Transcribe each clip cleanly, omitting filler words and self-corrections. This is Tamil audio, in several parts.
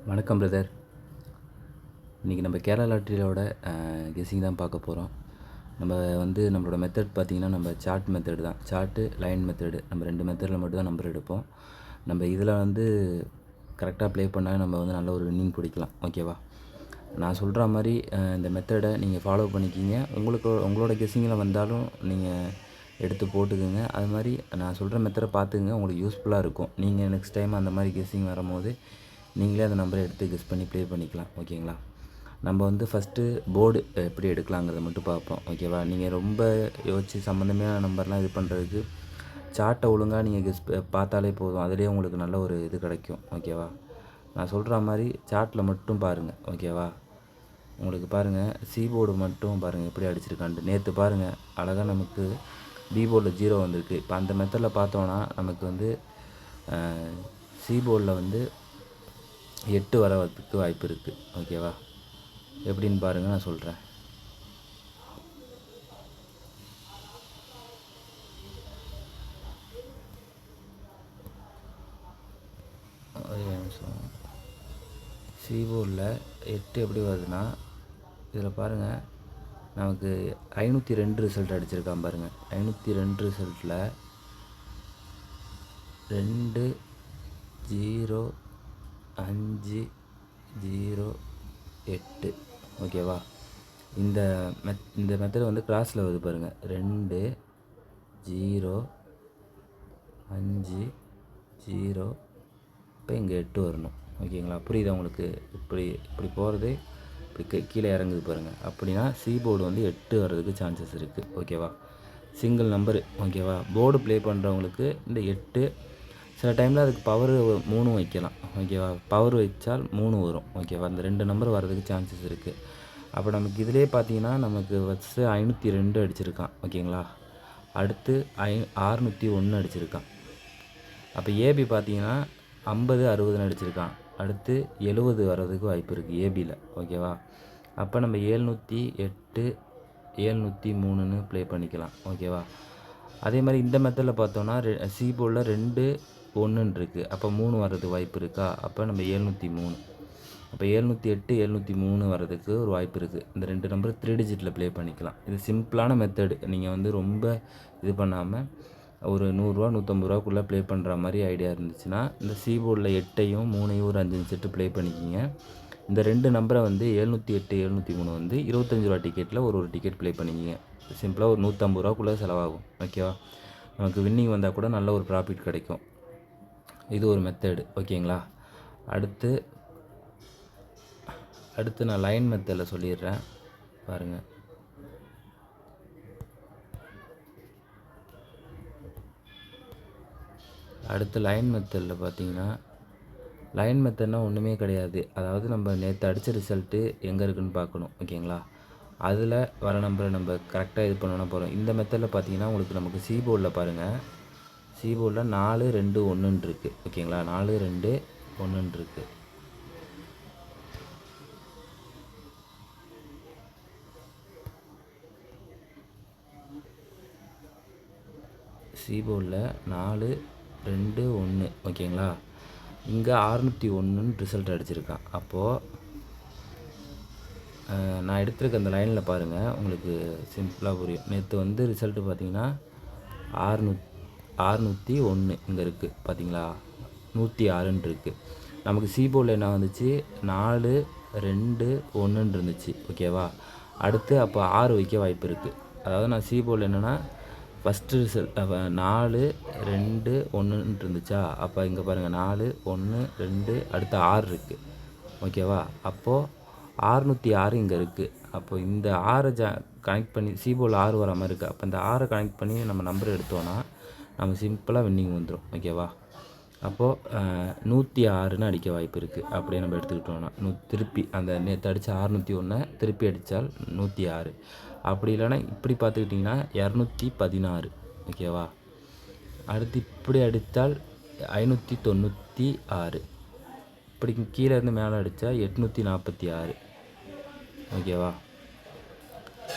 வணக்கம் பிரதர். இன்றைக்கி நம்ம கேரளா லாட்ரியோட கெஸ்ஸிங் தான் பார்க்க போகிறோம். நம்மளோட மெத்தட் பார்த்திங்கன்னா, நம்ம சார்ட் மெத்தடு தான். சார்ட்டு, லைன் மெத்தடு, நம்ம 2 மெத்தடில் மட்டும் தான் நம்பர் எடுப்போம். நம்ம இதில் கரெக்டாக ப்ளே பண்ணால் நம்ம நல்ல ஒரு வின்னிங் பிடிக்கலாம். ஓகேவா? நான் சொல்கிற மாதிரி இந்த மெத்தடை நீங்கள் ஃபாலோ பண்ணிக்கிங்க. உங்களோட கெஸ்ஸிங்கில் வந்தாலும் நீங்கள் எடுத்து போட்டுக்குங்க. அது மாதிரி நான் சொல்கிற மெத்தடை பார்த்துக்குங்க, உங்களுக்கு யூஸ்ஃபுல்லாக இருக்கும். நீங்கள் நெக்ஸ்ட் டைம் அந்த மாதிரி கெஸ்ஸிங் வரும்போது நீங்களே அந்த நம்பரை எடுத்து கெஸ் பண்ணி ப்ளே பண்ணிக்கலாம். ஓகேங்களா? நம்ம ஃபஸ்ட்டு போர்டு எப்படி எடுக்கலாங்கிறத மட்டும் பார்ப்போம். ஓகேவா? நீங்கள் ரொம்ப யோசித்து சம்மந்தமான நம்பர்லாம் இது பண்ணுறதுக்கு சார்ட்டை ஒழுங்காக நீங்கள் பார்த்தாலே போதும். அதிலே உங்களுக்கு நல்ல ஒரு இது கிடைக்கும். ஓகேவா? நான் சொல்கிற மாதிரி சார்ட்டில் மட்டும் பாருங்கள். ஓகேவா? உங்களுக்கு பாருங்கள், சி போர்டு மட்டும் பாருங்கள் எப்படி அடிச்சிருக்கான்ட்டு. நேற்று பாருங்கள், அழகாக நமக்கு பி போர்டில் 0 வந்திருக்கு. இப்போ அந்த மெத்தடில் பார்த்தோன்னா நமக்கு சி போர்டில் 8 வரதுக்கு வாய்ப்பு இருக்குது. ஓகேவா? எப்படின்னு பாருங்கள், நான் சொல்கிறேன். ஒரே நிமிஷம். சி போர்டில் 8 எப்படி வருதுன்னா, இதில் பாருங்கள், நமக்கு 502 ரிசல்ட் அடிச்சிருக்கான் பாருங்கள். 502 ரிசல்ட்டில் 2 0 5 0 8. ஓகேவா? இந்த மெத்தட் கிராஸில் வருது பாருங்கள். 2 0 5 0. இப்போ இங்கே 8 வரணும். ஓகேங்களா? புரியுதா உங்களுக்கு? இப்படி போகிறது இப்படி கீழே இறங்குது பாருங்கள். அப்படின்னா சி போர்டு 8 வர்றதுக்கு சான்சஸ் இருக்குது. ஓகேவா? Single number. ஓகேவா? போர்டு ப்ளே பண்ணுறவங்களுக்கு இந்த 8, சில டைமில் அதுக்கு பவர் 3 வைக்கலாம். ஓகேவா? பவர் வச்சால் 3 வரும். ஓகேவா? இந்த 2 நம்பர் வர்றதுக்கு சான்சஸ் இருக்குது. அப்போ நமக்கு இதிலே பார்த்தீங்கன்னா, நமக்கு ஃபஸ்ட்டு 502 அடிச்சிருக்கான். ஓகேங்களா? அடுத்து 601 அடிச்சிருக்கான். அப்போ ஏபி பார்த்தீங்கன்னா 50 60 அடிச்சிருக்கான். அடுத்து 70 வர்றதுக்கு வாய்ப்பு இருக்குது ஏபியில். ஓகேவா? அப்போ நம்ம 708 703ன்னு ப்ளே பண்ணிக்கலாம். ஓகேவா? அதே மாதிரி இந்த மெத்தடில் பார்த்தோன்னா சி போர்டில் 2 1 இருக்குது. அப்போ 3 வர்றதுக்கு வாய்ப்பு இருக்கா? அப்போ நம்ம 703. அப்போ 708 703 வர்றதுக்கு ஒரு வாய்ப்பு இருக்குது. இந்த 2 நம்பர் 3 டிஜிட்டில் ப்ளே பண்ணிக்கலாம். இது சிம்பிளான மெத்தடு. நீங்கள் ரொம்ப இது பண்ணாமல் ஒரு 100 150 ரூபாக்குள்ளே ப்ளே பண்ணுற மாதிரி ஐடியா இருந்துச்சுன்னா, இந்த சி போர்டில் 8ஐயும் 3ஐயும் ஒரு 5 செட்டு ப்ளே பண்ணிக்கிங்க. இந்த 2 நம்பரை 708 703 25 ரூபா டிக்கெட்டில் ஒரு டிக்கெட் ப்ளே பண்ணிக்கிங்க. சிம்பிளாக ஒரு 150 ரூபாக்குள்ளே செலவாகும். ஓகேவா? நமக்கு வின்னிங் வந்தால் கூட நல்ல ஒரு ப்ராஃபிட் கிடைக்கும். இது ஒரு மெத்தடு. ஓகேங்களா? அடுத்து நான் லைன் மெத்தடில் சொல்லிடுறேன் பாருங்கள். அடுத்து லைன் மெத்தடில் பார்த்தீங்கன்னா, லைன் மெத்தட்னா ஒன்றுமே கிடையாது. அதாவது நம்ம நேற்று அடித்த ரிசல்ட்டு எங்கே இருக்குதுன்னு பார்க்கணும். ஓகேங்களா? அதில் வர நம்பரை நம்ம கரெக்டாக இது பண்ணணும் போகிறோம். இந்த மெத்தடில் பார்த்தீங்கன்னா, நமக்கு சி போர்டில் பாருங்கள், சி போர்டில் 4 2 1 இருக்குது. ஓகேங்களா? 4 2 1 இருக்குது. சி போர்டில் 4 2 1. ஓகேங்களா? இங்கே 601 ரிசல்ட் அடிச்சிருக்கான். அப்போது நான் எடுத்துருக்க அந்த லைனில் பாருங்கள், உங்களுக்கு சிம்பிளாக புரியும். நேற்று ரிசல்ட்டு பார்த்தீங்கன்னா 601 இங்கே இருக்குது. பார்த்தீங்களா? 106 இருக்குது. நமக்கு சி போர்டில் என்ன வந்துச்சு? 4 2 1 இருந்துச்சு. ஓகேவா? அடுத்து அப்போ 6 வைக்க வாய்ப்பு இருக்குது. அதாவது நான் சி போர்டில் என்னென்னா, ஃபஸ்ட்டு ரிசல்ட் 4 2 1 இருந்துச்சா? அப்போ இங்கே பாருங்கள், 4 1 2 அடுத்து 6 இருக்குது. ஓகேவா? அப்போது 606 இங்கே இருக்குது. அப்போ இந்த 6 கனெக்ட் பண்ணி சி போர்டில் 6 வர மாதிரி இருக்குது. அப்போ இந்த 6 கனெக்ட் பண்ணி நம்ம நம்பர் எடுத்தோன்னா நம்ம சிம்பிளாக வின்னிங் வந்துடும். ஓகேவா? அப்போது 106ன்னு அடிக்க வாய்ப்பு இருக்குது. அப்படியே நம்ம எடுத்துக்கிட்டோன்னா திருப்பி அந்த நேற்று அடித்த 601 திருப்பி அடித்தால் 106. அப்படி இல்லைன்னா இப்படி பார்த்துக்கிட்டிங்கன்னா 216. ஓகேவா? அடுத்து இப்படி அடித்தால் 596. இப்படி கீழே இருந்து மேலே அடித்தா 846. ஓகேவா?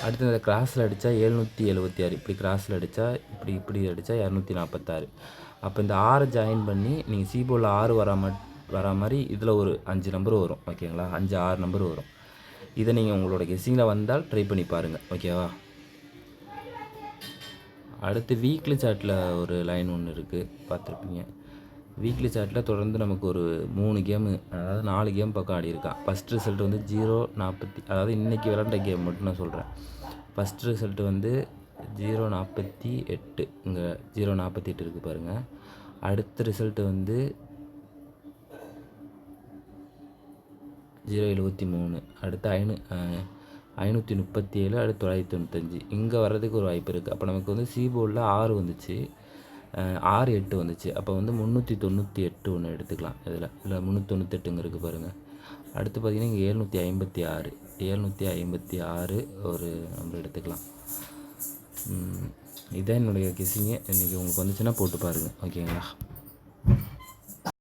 அடுத்து இந்த கிராஸில் அடித்தா 776. இப்படி கிராஸில் அடித்தா இப்படி அடித்தா 246. அப்போ இந்த 6 ஜாயின் பண்ணி நீங்கள் சி போர்டில் 6 வர வரா மாதிரி இதில் ஒரு 5 நம்பர் வரும் ஓகேங்களா, 5 6 நம்பர் வரும். இதை நீங்கள் உங்களோட கெஸ்ஸிங்கில் வந்தால் ட்ரை பண்ணி பாருங்கள் ஓகேவா. அடுத்து வீக்லி சார்ட்டில் ஒரு லைன் ஒன்று இருக்குது பார்த்துருப்பீங்க. வீக்லி சார்ட்டில் தொடர்ந்து நமக்கு ஒரு 3 கேமு, அதாவது 4 கேம் பக்கம் ஆடியிருக்கான். ஃபஸ்ட் ரிசல்ட் வந்து 0.40, அதாவது இன்றைக்கி விளாண்ட கேம் மட்டும் நான் சொல்கிறேன். ஃபஸ்ட் ரிசல்ட் வந்து 0.48, இங்கே 0.48 இருக்குது பாருங்கள். அடுத்த ரிசல்ட்டு வந்து 0.73, அடுத்து 537, அடுத்து 995. இங்கே வர்றதுக்கு ஒரு வாய்ப்பு இருக்குது. அப்போ நமக்கு வந்து சிபோர்டில் 6 வந்துச்சு, 6 8 வந்துச்சு. அப்போ வந்து 398 ஒன்று எடுத்துக்கலாம். இதில் 398 இருக்குது பாருங்கள். அடுத்து பார்த்திங்கன்னா இங்கே 756 ஒரு நம்பர் எடுத்துக்கலாம். இதான் என்னுடைய கெஸ்ஸிங்கு. இன்றைக்கி உங்களுக்கு வந்துச்சுன்னா போட்டு பாருங்கள் ஓகேங்களா.